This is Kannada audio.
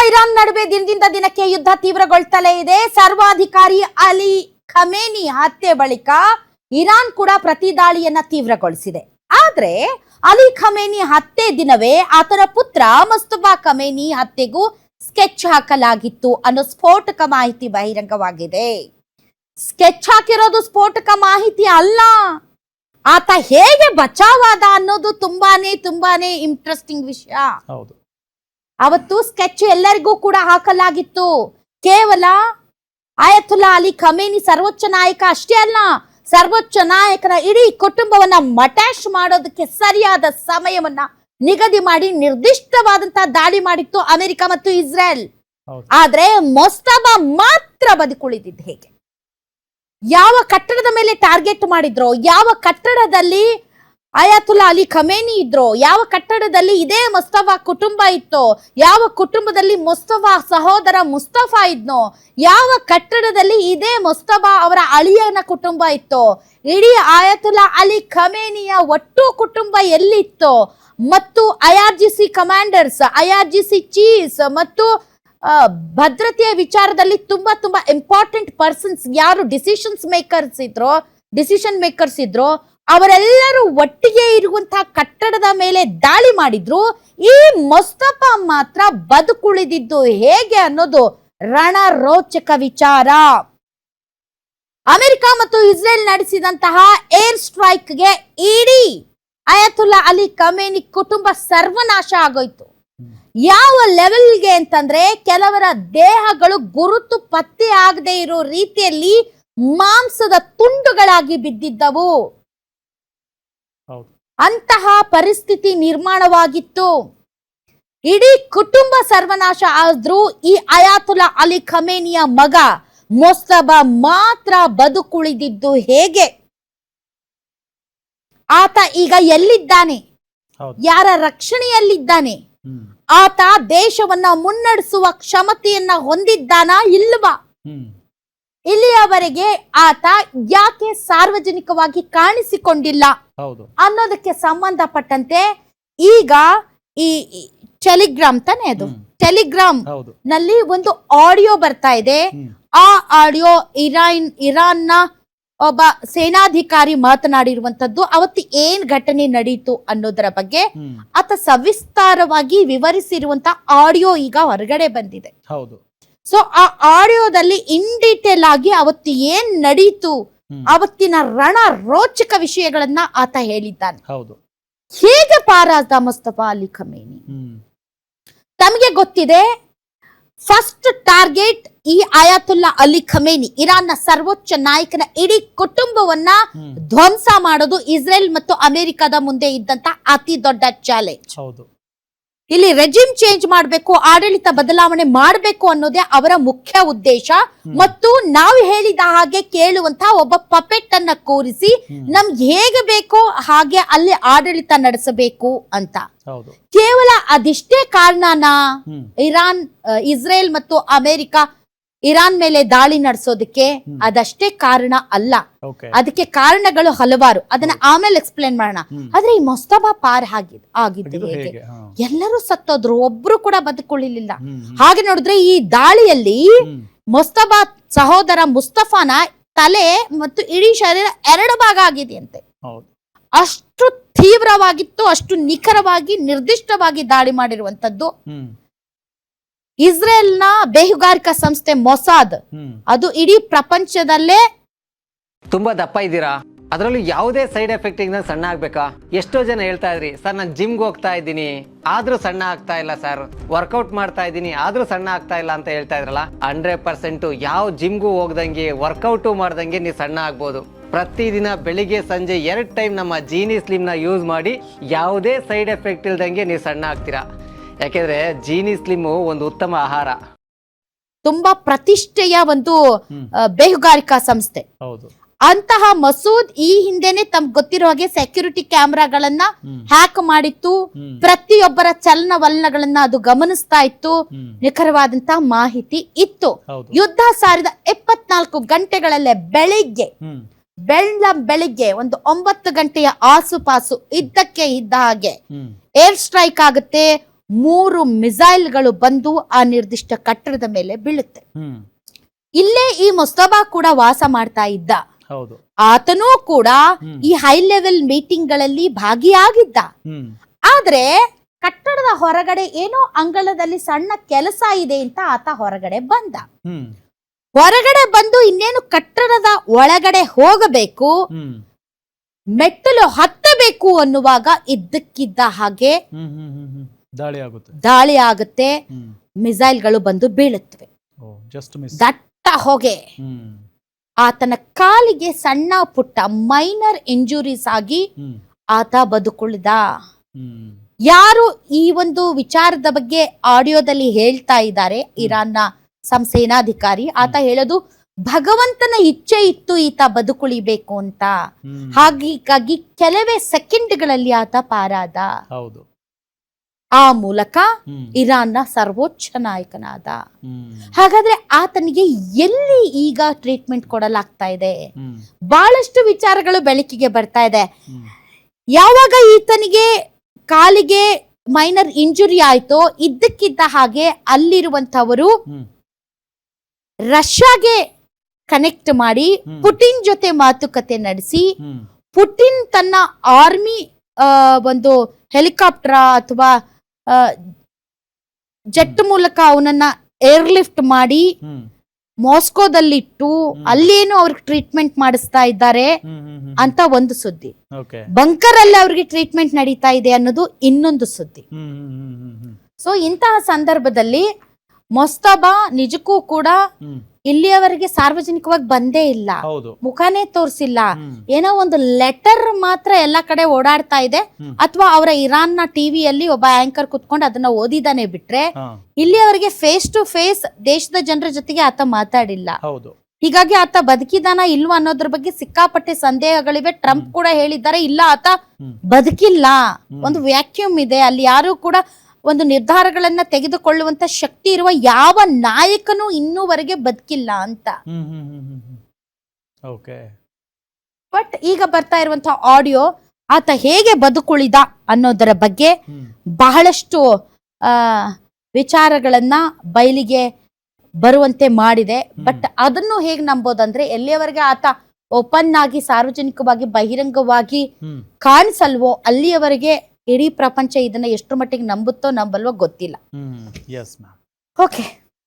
ಇರಾನ್ ನಡುವೆ ದಿನದಿಂದ ದಿನಕ್ಕೆ ಯುದ್ಧ ತೀವ್ರಗೊಳ್ತಲೇ ಇದೆ. ಸರ್ವಾಧಿಕಾರಿ ಅಲಿ ಖಮೇನಿ ಹತ್ಯೆ ಬಳಿಕ ಇರಾನ್ ಕೂಡ ಪ್ರತಿ ದಾಳಿಯನ್ನ ತೀವ್ರಗೊಳಿಸಿದೆ. ಆದ್ರೆ ಅಲಿ ಖಮೇನಿ ಹತ್ಯೆ ದಿನವೇ ಆತನ ಪುತ್ರ ಮುಸ್ತಫಾ ಖಮೇನಿ ಹತ್ಯೆಗೂ ಸ್ಕೆಚ್ ಹಾಕಲಾಗಿತ್ತು ಅನ್ನೋ ಸ್ಫೋಟಕ ಮಾಹಿತಿ ಬಹಿರಂಗವಾಗಿದೆ. ಸ್ಕೆಚ್ ಹಾಕಿರೋದು ಸ್ಫೋಟಕ ಮಾಹಿತಿ ಅಲ್ಲ, ಆತ ಹೇಗೆ ಬಚಾವಾದ ಅನ್ನೋದು ತುಂಬಾನೇ ಇಂಟ್ರೆಸ್ಟಿಂಗ್ ವಿಷಯ. ಅವತ್ತು ಸ್ಕೆಚ್ ಎಲ್ಲರಿಗೂ ಕೂಡ ಹಾಕಲಾಗಿತ್ತು. ಕೇವಲ ಆಯತುಲ್ಲಾ ಅಲಿ ಖಮೇನಿ ಸರ್ವೋಚ್ಚ ನಾಯಕ ಅಷ್ಟೇ ಅಲ್ಲ, ಸರ್ವೋಚ್ಚ ನಾಯಕರ ಇಡೀ ಕುಟುಂಬವನ್ನ ಮಟ್ಯಾಶ್ ಮಾಡೋದಕ್ಕೆ ಸರಿಯಾದ ಸಮಯವನ್ನ ನಿಗದಿ ಮಾಡಿ ನಿರ್ದಿಷ್ಟವಾದಂತಹ ದಾಳಿ ಮಾಡಿತ್ತು ಅಮೆರಿಕ ಮತ್ತು ಇಸ್ರೇಲ್. ಆದ್ರೆ ಮುಸ್ತಫಾ ಮಾತ್ರ ಬದುಕುಳಿದಿದ್ದು ಹೇಗೆ? ಯಾವ ಕಟ್ಟಡದ ಮೇಲೆ ಟಾರ್ಗೆಟ್ ಮಾಡಿದ್ರೋ, ಯಾವ ಕಟ್ಟಡದಲ್ಲಿ ಆಯತುಲ್ಲಾ ಅಲಿ ಖಮೇನಿ ಇದ್ರೋ, ಯಾವ ಕಟ್ಟಡದಲ್ಲಿ ಇದೇ ಮುಸ್ತಫಾ ಕುಟುಂಬ ಇತ್ತೋ, ಯಾವ ಕುಟುಂಬದಲ್ಲಿ ಮುಸ್ತಫಾ ಸಹೋದರ ಮುಸ್ತಫಾ ಇದ್ನೋ, ಯಾವ ಕಟ್ಟಡದಲ್ಲಿ ಇದೇ ಮುಸ್ತಫಾ ಅವರ ಅಳಿಯನ ಕುಟುಂಬ ಇತ್ತೋ, ಇಡೀ ಆಯತುಲ್ಲಾ ಅಲಿ ಖಮೇನಿಯ ಒಟ್ಟು ಕುಟುಂಬ ಎಲ್ಲಿತ್ತೋ, ಮತ್ತು IRGC ಕಮಾಂಡರ್ಸ್, IRGC ಚೀಫ್ಸ್ ಮತ್ತು ಭದ್ರತೆಯ ವಿಚಾರದಲ್ಲಿ ತುಂಬಾ ಇಂಪಾರ್ಟೆಂಟ್ ಪರ್ಸನ್ಸ್ ಯಾರು ಡಿಸಿಷನ್ ಮೇಕರ್ಸ್ ಇದ್ರೋ ಅವರೆಲ್ಲರೂ ಒಟ್ಟಿಗೆ ಇರುವಂತಹ ಕಟ್ಟಡದ ಮೇಲೆ ದಾಳಿ ಮಾಡಿದ್ರು. ಈ ಮುಸ್ತಫಾ ಮಾತ್ರ ಬದುಕುಳಿದಿದ್ದು ಹೇಗೆ ಅನ್ನೋದು ರಣರೋಚಕ ವಿಚಾರ. ಅಮೆರಿಕ ಮತ್ತು ಇಸ್ರೇಲ್ ನಡೆಸಿದಂತಹ ಏರ್ ಸ್ಟ್ರೈಕ್ಗೆ ಇಡೀ ಆಯತುಲ್ಲಾ ಅಲಿ ಖಮೇನಿ ಕುಟುಂಬ ಸರ್ವನಾಶ ಆಗೋಯ್ತು. ಯಾವ ಲೆವೆಲ್ಗೆ ಅಂತಂದ್ರೆ ಕೆಲವರ ದೇಹಗಳು ಗುರುತು ಪತ್ತೆ ಆಗದೆ ಇರೋ ರೀತಿಯಲ್ಲಿ ಮಾಂಸದ ತುಂಡುಗಳಾಗಿ ಬಿದ್ದಿದ್ದವು. ಅಂತಹ ಪರಿಸ್ಥಿತಿ ನಿರ್ಮಾಣವಾಗಿತ್ತು. ಇಡೀ ಕುಟುಂಬ ಸರ್ವನಾಶ ಆದ್ರೂ ಈ ಆಯತುಲ್ಲಾ ಅಲಿ ಖಮೇನಿಯ ಮಗ ಮುಸ್ತಫಾ ಮಾತ್ರ ಬದುಕುಳಿದಿದ್ದು ಹೇಗೆ? ಆತ ಈಗ ಎಲ್ಲಿದ್ದಾನೆ? ಯಾರ ರಕ್ಷಣೆಯಲ್ಲಿದ್ದಾನೆ? ಆತ ದೇಶವನ್ನ ಮುನ್ನಡೆಸುವ ಕ್ಷಮತೆಯನ್ನ ಹೊಂದಿದ್ದಾನಾ ಇಲ್ವಾ? ಇಲ್ಲಿಯವರೆಗೆ ಆತ ಯಾಕೆ ಸಾರ್ವಜನಿಕವಾಗಿ ಕಾಣಿಸಿಕೊಂಡಿಲ್ಲ ಅನ್ನೋದಕ್ಕೆ ಸಂಬಂಧಪಟ್ಟಂತೆ ಈಗ ಈ ಟೆಲಿಗ್ರಾಮ್ ತಾನೇ ಅದು, ಟೆಲಿಗ್ರಾಮ್ ನಲ್ಲಿ ಒಂದು ಆಡಿಯೋ ಬರ್ತಾ ಇದೆ. ಆ ಆಡಿಯೋ ಇರಾನ್ನ ಒಬ್ಬ ಸೇನಾಧಿಕಾರಿ ಮಾತನಾಡಿರುವಂತದ್ದು. ಅವತ್ತು ಏನ್ ಘಟನೆ ನಡೀತು ಅನ್ನೋದರ ಬಗ್ಗೆ ಆತ ಸವಿಸ್ತಾರವಾಗಿ ವಿವರಿಸಿರುವಂತ ಆಡಿಯೋ ಈಗ ಹೊರಗಡೆ ಬಂದಿದೆ. ಸೊ ಆ ಆಡಿಯೋದಲ್ಲಿ ಇನ್ ಡೀಟೇಲ್ ಆಗಿ ಅವತ್ತು ಏನ್ ನಡೀತು, ಅವತ್ತಿನ ರಣ ರೋಚಕ ವಿಷಯಗಳನ್ನ ಆತ ಹೇಳಿದ್ದಾನೆ. ಹೇಗೆ ಪಾರಾದ ಮುಸ್ತಫಾ ಅಲಿ ಖಮೇನಿ? ತಮಗೆ ಗೊತ್ತಿದೆ, ಫಸ್ಟ್ ಟಾರ್ಗೆಟ್ ಈ ಆಯತುಲ್ಲಾ ಅಲಿ ಖಮೇನಿ, ಇರಾನ್ನ ಸರ್ವೋಚ್ಚ ನಾಯಕನ ಇಡೀ ಕುಟುಂಬವನ್ನ ಧ್ವಂಸ ಮಾಡೋದು ಇಸ್ರೇಲ್ ಮತ್ತು ಅಮೆರಿಕದ ಮುಂದೆ ಇದ್ದಂತ ಅತಿ ದೊಡ್ಡ ಚಾಲೆಂಜ್. ಇಲ್ಲಿ ರೆಜಿಮ್ ಚೇಂಜ್ ಮಾಡಬೇಕು, ಆಡಳಿತ ಬದಲಾವಣೆ ಮಾಡಬೇಕು ಅನ್ನೋದೇ ಅವರ ಮುಖ್ಯ ಉದ್ದೇಶ. ಮತ್ತು ನಾವು ಹೇಳಿದ ಹಾಗೆ ಕೇಳುವಂತಹ ಒಬ್ಬ ಪಪೆಟ್ ಅನ್ನ ಕೂರಿಸಿ ನಮ್ಗೆ ಹೇಗೆ ಬೇಕೋ ಹಾಗೆ ಅಲ್ಲಿ ಆಡಳಿತ ನಡೆಸಬೇಕು ಅಂತ. ಕೇವಲ ಅದಿಷ್ಟೇ ಕಾರಣನಾ ಇಸ್ರೇಲ್ ಮತ್ತು ಅಮೆರಿಕ ಇರಾನ್ ಮೇಲೆ ದಾಳಿ ನಡೆಸೋದಕ್ಕೆ? ಅದಷ್ಟೇ ಕಾರಣ ಅಲ್ಲ, ಅದಕ್ಕೆ ಕಾರಣಗಳು ಹಲವಾರು. ಅದನ್ನ ಆಮೇಲೆ ಎಕ್ಸ್ಪ್ಲೇನ್ ಮಾಡೋಣ. ಆದ್ರೆ ಈ ಮುಸ್ತಫಾ ಪಾರ್ ಆಗಿದ್ದು ಹೇಗೆ? ಎಲ್ಲರೂ ಸತ್ತೋದ್ರು, ಒಬ್ರು ಕೂಡ ಬದುಕೊಳ್ಳಿಲ್ಲ. ಹಾಗೆ ನೋಡಿದ್ರೆ ಈ ದಾಳಿಯಲ್ಲಿ ಮುಸ್ತಫಾ ಸಹೋದರ ಮುಸ್ತಫಾನ ತಲೆ ಮತ್ತು ಇಡೀ ಶರೀರ 2 ಭಾಗ ಆಗಿದೆಯಂತೆ. ಅಷ್ಟು ತೀವ್ರವಾಗಿತ್ತು, ಅಷ್ಟು ನಿಖರವಾಗಿ ನಿರ್ದಿಷ್ಟವಾಗಿ ದಾಳಿ ಮಾಡಿರುವಂತದ್ದು. ಇಸ್ರೇಲ್ನ ಬೇಹುಗಾರಿಕಾ ಸಂಸ್ಥೆ ಮೊಸಾದ್, ಅದು ಇಡೀ ಪ್ರಪಂಚದಲ್ಲೇ ತುಂಬಾ ದಪ್ಪ ಇದ್ದೀರಾ, ಅದರಲ್ಲೂ ಯಾವುದೇ ಸೈಡ್ ಎಫೆಕ್ಟ್ ಇಂದ ಸಣ್ಣ ಆಗ್ಬೇಕಾ? ಎಷ್ಟೋ ಜನ ಹೇಳ್ತಾ ಇದ್ರಿ, ಸರ್ ನಾನು ಜಿಮ್ಗೆ ಹೋಗ್ತಾ ಇದ್ದೀನಿ ಆದ್ರೂ ಸಣ್ಣ ಆಗ್ತಾ ಇಲ್ಲ ಸರ್, ವರ್ಕೌಟ್ ಮಾಡ್ತಾ ಇದ್ದೀನಿ ಆದ್ರೂ ಸಣ್ಣ ಆಗ್ತಾ ಇಲ್ಲ ಅಂತ ಹೇಳ್ತಾ ಇದ್ರಲ್ಲ. 100% ಯಾವ ಜಿಮ್ಗೂ ಹೋಗ್ದಂಗೆ ವರ್ಕೌಟು ಮಾಡ್ದಂಗೆ ನೀವು ಸಣ್ಣ ಆಗ್ಬೋದು. ಪ್ರತಿದಿನ ಬೆಳಿಗ್ಗೆ ಸಂಜೆ 2 ಟೈಮ್ ನಮ್ಮ ಜೀನಿ ಸ್ಲಿಮ್ ನ ಯೂಸ್ ಮಾಡಿ ಯಾವುದೇ ಸೈಡ್ ಎಫೆಕ್ಟ್ ಇಲ್ದಂಗೆ ನೀವು ಸಣ್ಣ ಆಗ್ತೀರಾ. ಯಾಕೆಂದ್ರೆ ಜೀನಿ ಸ್ಲಿಮ್ ಒಂದು ಉತ್ತಮ ಆಹಾರ. ತುಂಬಾ ಪ್ರತಿಷ್ಠೆಯ ಒಂದು ಬೇಹುಗಾರಿಕಾ ಸಂಸ್ಥೆ. ಅಂತಹ ಮಸೂದ್ ಈ ಹಿಂದೆನೆ ತಮ್ಗೆ ಗೊತ್ತಿರೋ ಹಾಗೆ ಸೆಕ್ಯೂರಿಟಿ ಕ್ಯಾಮೆರಾಗಳನ್ನ ಹ್ಯಾಕ್ ಮಾಡಿತ್ತು. ಪ್ರತಿಯೊಬ್ಬರ ಚಲನವಲನಗಳನ್ನ ಅದು ಗಮನಿಸ್ತಾ ಇತ್ತು. ನಿಖರವಾದಂತಹ ಮಾಹಿತಿ ಇತ್ತು. ಯುದ್ಧ ಸಾರಿದ 24 ಗಂಟೆಗಳಲ್ಲೇ ಬೆಳಿಗ್ಗೆ ಒಂದು 9 ಗಂಟೆಯ ಆಸುಪಾಸು ಇದ್ದ ಹಾಗೆ ಏರ್ ಸ್ಟ್ರೈಕ್ ಆಗುತ್ತೆ. 3 ಮಿಸೈಲ್ಗಳು ಬಂದು ಆ ನಿರ್ದಿಷ್ಟ ಕಟ್ಟಡದ ಮೇಲೆ ಬೀಳುತ್ತೆ. ಇಲ್ಲೇ ಈ ಮುಸ್ತಫಾ ಕೂಡ ವಾಸ ಮಾಡ್ತಾ ಇದ್ದ. ಆತನೂ ಕೂಡ ಈ ಹೈ ಲೆವೆಲ್ ಮೀಟಿಂಗ್ ಗಳಲ್ಲಿ ಭಾಗಿಯಾಗಿದ್ದ. ಆದ್ರೆ ಕಟ್ಟಡದ ಹೊರಗಡೆ ಏನೋ ಅಂಗಳದಲ್ಲಿ ಸಣ್ಣ ಕೆಲಸ ಇದೆ ಅಂತ ಆತ ಹೊರಗಡೆ ಬಂದ. ಹೊರಗಡೆ ಬಂದು ಇನ್ನೇನು ಕಟ್ಟಡದ ಒಳಗಡೆ ಹೋಗಬೇಕು, ಮೆಟ್ಟಲು ಹತ್ತಬೇಕು ಅನ್ನುವಾಗ ಇದ್ದಕ್ಕಿದ್ದ ಹಾಗೆ ದಾಳಿ ಆಗುತ್ತೆ. ಮಿಸೈಲ್ಗಳು ಬಂದು ಬೀಳುತ್ತವೆ. ದಟ್ಟ ಹೊಗೆ. ಆತನ ಕಾಲಿಗೆ ಸಣ್ಣ ಪುಟ್ಟ ಮೈನರ್ ಇಂಜುರೀಸ್ ಆಗಿ ಆತ ಬದುಕುಳಿದ. ಯಾರು ಈ ಒಂದು ವಿಚಾರದ ಬಗ್ಗೆ ಆಡಿಯೋದಲ್ಲಿ ಹೇಳ್ತಾ ಇದ್ದಾರೆ, ಇರಾನ್ನ ಸಂಸೇನಾಧಿಕಾರಿ, ಆತ ಹೇಳೋದು ಭಗವಂತನ ಇಚ್ಛೆ ಇತ್ತು ಈತ ಬದುಕುಳಿಬೇಕು ಅಂತ. ಹಾಗಾಗಿ ಕೆಲವೇ ಸೆಕೆಂಡ್ಗಳಲ್ಲಿ ಆತ ಪಾರಾದ. ಆ ಮೂಲಕ ಇರಾನ್ನ ಸರ್ವೋಚ್ಚ ನಾಯಕನಾದ. ಹಾಗಾದ್ರೆ ಆತನಿಗೆ ಎಲ್ಲಿ ಈಗ ಟ್ರೀಟ್ಮೆಂಟ್ ಕೊಡಲಾಗ್ತಾ ಇದೆ? ಬಹಳಷ್ಟು ವಿಚಾರಗಳು ಬೆಳಕಿಗೆ ಬರ್ತಾ ಇದೆ. ಯಾವಾಗ ಈತನಿಗೆ ಕಾಲಿಗೆ ಮೈನರ್ ಇಂಜುರಿ ಆಯ್ತೋ ಇದ್ದಕ್ಕಿದ್ದ ಹಾಗೆ ಅಲ್ಲಿರುವಂತವರು ರಷ್ಯಾಗೆ ಕನೆಕ್ಟ್ ಮಾಡಿ ಪುಟಿನ್ ಜೊತೆ ಮಾತುಕತೆ ನಡೆಸಿ, ಪುಟಿನ್ ತನ್ನ ಆರ್ಮಿ ಒಂದು ಹೆಲಿಕಾಪ್ಟರ್ ಅಥವಾ ಜೆಟ್ ಮೂಲಕ ಅವನನ್ನ ಏರ್ಲಿಫ್ಟ್ ಮಾಡಿ ಮಾಸ್ಕೋದಲ್ಲಿಟ್ಟು ಅಲ್ಲೇನು ಅವ್ರಿಗೆ ಟ್ರೀಟ್ಮೆಂಟ್ ಮಾಡಿಸ್ತಾ ಇದ್ದಾರೆ ಅಂತ ಒಂದು ಸುದ್ದಿ. ಬಂಕರ್ ಅಲ್ಲಿ ಅವ್ರಿಗೆ ಟ್ರೀಟ್ಮೆಂಟ್ ನಡೀತಾ ಇದೆ ಅನ್ನೋದು ಇನ್ನೊಂದು ಸುದ್ದಿ. ಸೊ ಇಂತಹ ಸಂದರ್ಭದಲ್ಲಿ ಮುಸ್ತಫಾ ನಿಜಕ್ಕೂ ಕೂಡ ಇಲ್ಲಿಯವರೆಗೆ ಸಾರ್ವಜನಿಕವಾಗಿ ಬಂದೇ ಇಲ್ಲ, ಮುಖನೇ ತೋರಿಸಿಲ್ಲ. ಏನೋ ಒಂದು ಲೆಟರ್ ಮಾತ್ರ ಎಲ್ಲಾ ಕಡೆ ಓಡಾಡ್ತಾ ಇದೆ, ಅಥವಾ ಅವರ ಇರಾನ್ ನ ಟಿವಿಯಲ್ಲಿ ಒಬ್ಬ ಆಂಕರ್ ಕುತ್ಕೊಂಡು ಅದನ್ನ ಓದಿದಾನೆ ಬಿಟ್ರೆ ಇಲ್ಲಿಯವರೆಗೆ ಫೇಸ್ ಟು ಫೇಸ್ ದೇಶದ ಜನರ ಜೊತೆಗೆ ಆತ ಮಾತಾಡಿಲ್ಲ. ಹೀಗಾಗಿ ಆತ ಬದುಕಿದಾನ ಇಲ್ವಾ ಅನ್ನೋದ್ರ ಬಗ್ಗೆ ಸಿಕ್ಕಾಪಟ್ಟೆ ಸಂದೇಹಗಳಿವೆ. ಟ್ರಂಪ್ ಕೂಡ ಹೇಳಿದ್ದಾರೆ, ಇಲ್ಲ ಆತ ಬದುಕಿಲ್ಲ, ಒಂದು ವ್ಯಾಕ್ಯೂಮ್ ಇದೆ ಅಲ್ಲಿ, ಯಾರು ಕೂಡ ಒಂದು ನಿರ್ಧಾರಗಳನ್ನ ತೆಗೆದುಕೊಳ್ಳುವಂತ ಶಕ್ತಿ ಇರುವ ಯಾವ ನಾಯಕನೂ ಇನ್ನೂವರೆಗೆ ಬದುಕಿಲ್ಲ ಅಂತ. ಬಟ್ ಈಗ ಬರ್ತಾ ಇರುವಂತಹ ಆಡಿಯೋ ಆತ ಹೇಗೆ ಬದುಕುಳಿದ ಅನ್ನೋದರ ಬಗ್ಗೆ ಬಹಳಷ್ಟು ವಿಚಾರಗಳನ್ನ ಬಯಲಿಗೆ ಬರುವಂತೆ ಮಾಡಿದೆ. ಬಟ್ ಅದನ್ನು ಹೇಗೆ ನಂಬೋದಂದ್ರೆ, ಎಲ್ಲಿಯವರೆಗೆ ಆತ ಓಪನ್ ಆಗಿ ಸಾರ್ವಜನಿಕವಾಗಿ ಬಹಿರಂಗವಾಗಿ ಕಾಣಿಸಲ್ವೋ ಅಲ್ಲಿಯವರೆಗೆ ಇಡೀ ಪ್ರಪಂಚ ಇದನ್ನ ಎಷ್ಟು ಮಟ್ಟಿಗೆ ನಂಬುತ್ತೋ ನಂಬಲ್ವೋ ಗೊತ್ತಿಲ್ಲ. ಓಕೆ.